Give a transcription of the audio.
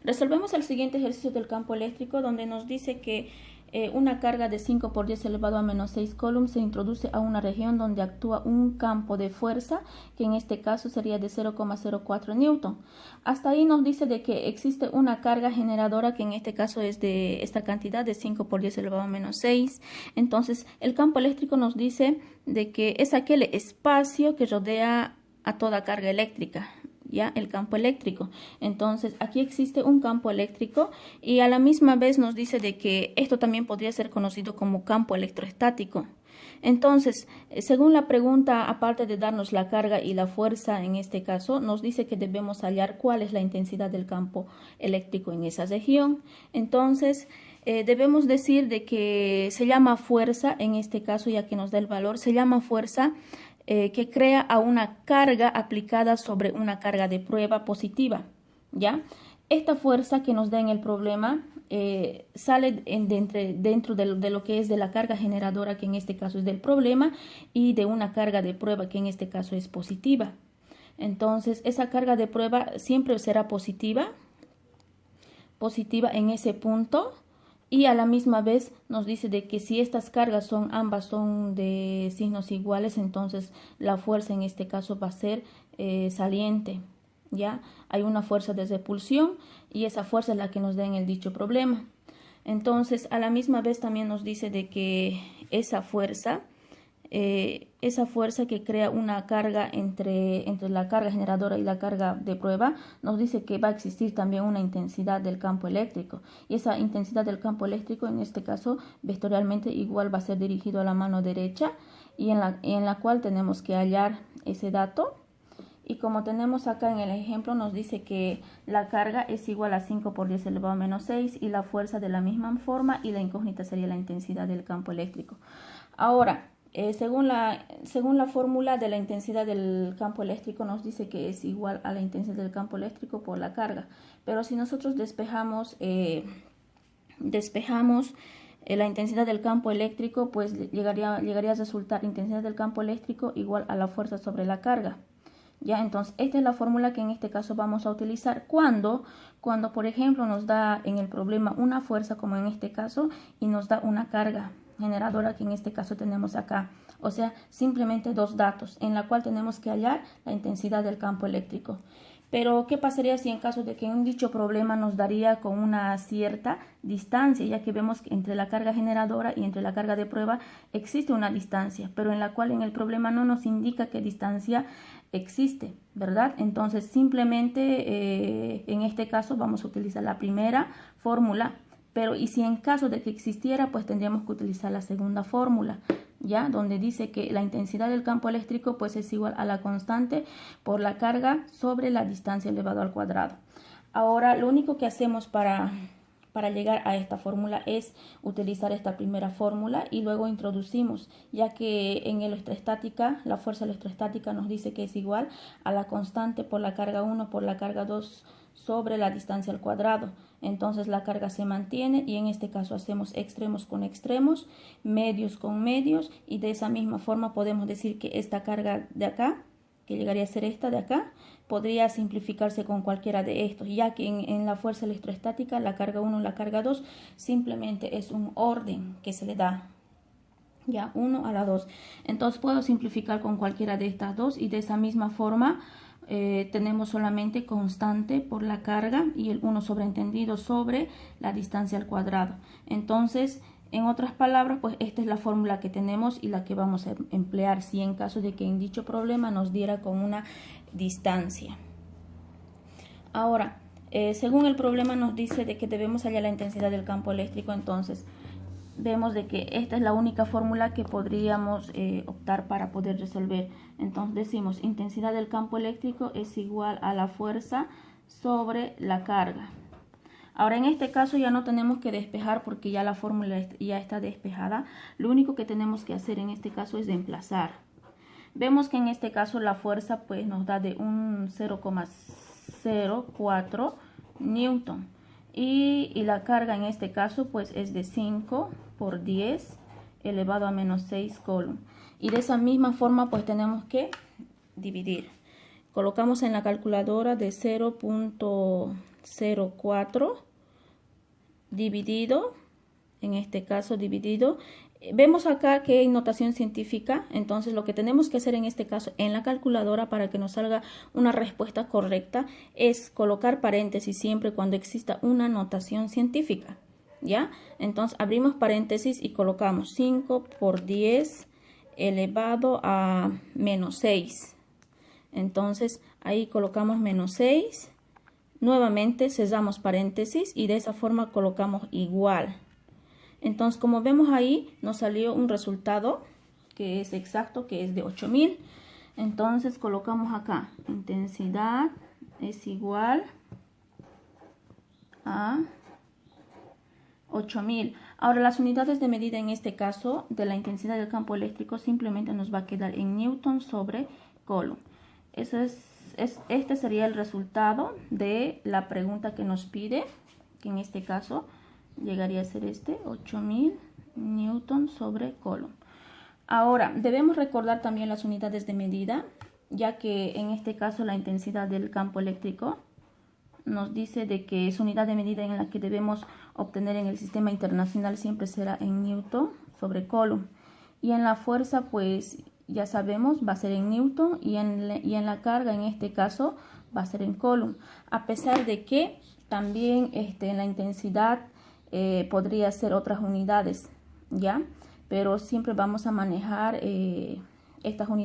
Resolvemos el siguiente ejercicio del campo eléctrico donde nos dice que una carga de 5 por 10 elevado a menos 6 coulombs se introduce a una región donde actúa un campo de fuerza que en este caso sería de 0,04 newton. Hasta ahí nos dice de que existe una carga generadora que en este caso es de esta cantidad de 5 por 10 elevado a menos 6. Entonces el campo eléctrico nos dice de que es aquel espacio que rodea a toda carga eléctrica. ¿Ya? El campo eléctrico. Entonces aquí existe un campo eléctrico y a la misma vez nos dice de que esto también podría ser conocido como campo electrostático. Entonces, según la pregunta, aparte de darnos la carga y la fuerza en este caso, nos dice que debemos hallar cuál es la intensidad del campo eléctrico en esa región. Entonces, debemos decir de que se llama fuerza, en este caso ya que nos da el valor, se llama fuerza que crea a una carga aplicada sobre una carga de prueba positiva, ¿ya? Esta fuerza que nos da en el problema sale dentro de lo que es de la carga generadora, que en este caso es del problema, y de una carga de prueba, que en este caso es positiva. Entonces, esa carga de prueba siempre será positiva en ese punto. Y a la misma vez nos dice de que si estas cargas ambas son de signos iguales, entonces la fuerza en este caso va a ser saliente, ¿ya? Hay una fuerza de repulsión y esa fuerza es la que nos da en el dicho problema. Entonces, a la misma vez también nos dice de que esa fuerza que crea una carga entre la carga generadora y la carga de prueba, nos dice que va a existir también una intensidad del campo eléctrico. Y esa intensidad del campo eléctrico, en este caso, vectorialmente igual va a ser dirigido a la mano derecha y en la cual tenemos que hallar ese dato. Y como tenemos acá en el ejemplo, nos dice que la carga es igual a 5 por 10 elevado a menos 6 y la fuerza de la misma forma, y la incógnita sería la intensidad del campo eléctrico. Ahora, según la fórmula de la intensidad del campo eléctrico, nos dice que es igual a la intensidad del campo eléctrico por la carga. Pero si nosotros despejamos la intensidad del campo eléctrico, pues llegaría a resultar intensidad del campo eléctrico igual a la fuerza sobre la carga. ¿Ya? Entonces, esta es la fórmula que en este caso vamos a utilizar cuando, por ejemplo, nos da en el problema una fuerza, como en este caso, y nos da una carga generadora, que en este caso tenemos acá. O sea, simplemente dos datos en la cual tenemos que hallar la intensidad del campo eléctrico. Pero, ¿qué pasaría si en caso de que un dicho problema nos daría con una cierta distancia? Ya que vemos que entre la carga generadora y entre la carga de prueba existe una distancia, pero en la cual en el problema no nos indica qué distancia existe, ¿verdad? Entonces, simplemente en este caso vamos a utilizar la primera fórmula, pero y si en caso de que existiera, pues tendríamos que utilizar la segunda fórmula, ¿ya? Donde dice que la intensidad del campo eléctrico pues es igual a la constante por la carga sobre la distancia elevado al cuadrado. Ahora, lo único que hacemos para llegar a esta fórmula es utilizar esta primera fórmula y luego introducimos, ya que en electrostática, la fuerza electrostática nos dice que es igual a la constante por la carga 1 por la carga 2 sobre la distancia al cuadrado. Entonces la carga se mantiene y en este caso hacemos extremos con extremos, medios con medios, y de esa misma forma podemos decir que esta carga de acá, que llegaría a ser esta de acá, podría simplificarse con cualquiera de estos, ya que en la fuerza electrostática la carga 1 y la carga 2 simplemente es un orden que se le da, ya, 1 a la 2. Entonces puedo simplificar con cualquiera de estas dos y de esa misma forma tenemos solamente constante por la carga y el 1 sobreentendido sobre la distancia al cuadrado. Entonces, en otras palabras, pues esta es la fórmula que tenemos y la que vamos a emplear si en caso de que en dicho problema nos diera con una distancia. Ahora, según el problema nos dice de que debemos hallar la intensidad del campo eléctrico, entonces vemos de que esta es la única fórmula que podríamos optar para poder resolver. Entonces decimos intensidad del campo eléctrico es igual a la fuerza sobre la carga. Ahora en este caso ya no tenemos que despejar porque ya la fórmula ya está despejada. Lo único que tenemos que hacer en este caso es reemplazar. Vemos que en este caso la fuerza pues nos da de un 0,04 newton. Y la carga en este caso pues es de 5 por 10 elevado a menos 6 coulombs. Y de esa misma forma pues tenemos que dividir. colocamos en la calculadora de 0.04 dividido, en este caso dividido. Vemos acá que hay notación científica, entonces lo que tenemos que hacer en este caso en la calculadora para que nos salga una respuesta correcta es colocar paréntesis siempre cuando exista una notación científica, ¿ya? Entonces abrimos paréntesis y colocamos 5 por 10 elevado a menos 6. Entonces ahí colocamos menos 6, nuevamente cerramos paréntesis y de esa forma colocamos igual. Entonces, como vemos ahí, nos salió un resultado que es exacto, que es de 8000. Entonces, colocamos acá, intensidad es igual a 8000. Ahora, las unidades de medida en este caso de la intensidad del campo eléctrico simplemente nos va a quedar en newton sobre coulomb. Eso este sería el resultado de la pregunta que nos pide, que en este caso llegaría a ser 8000 newton sobre coulomb. Ahora, debemos recordar también las unidades de medida, ya que en este caso la intensidad del campo eléctrico nos dice de que es unidad de medida en la que debemos obtener en el sistema internacional siempre será en newton sobre coulomb. Y en la fuerza, pues ya sabemos, va a ser en newton y en la carga, en este caso, va a ser en coulomb. A pesar de que también en la intensidad podría ser otras unidades, ¿ya? Pero siempre vamos a manejar estas unidades.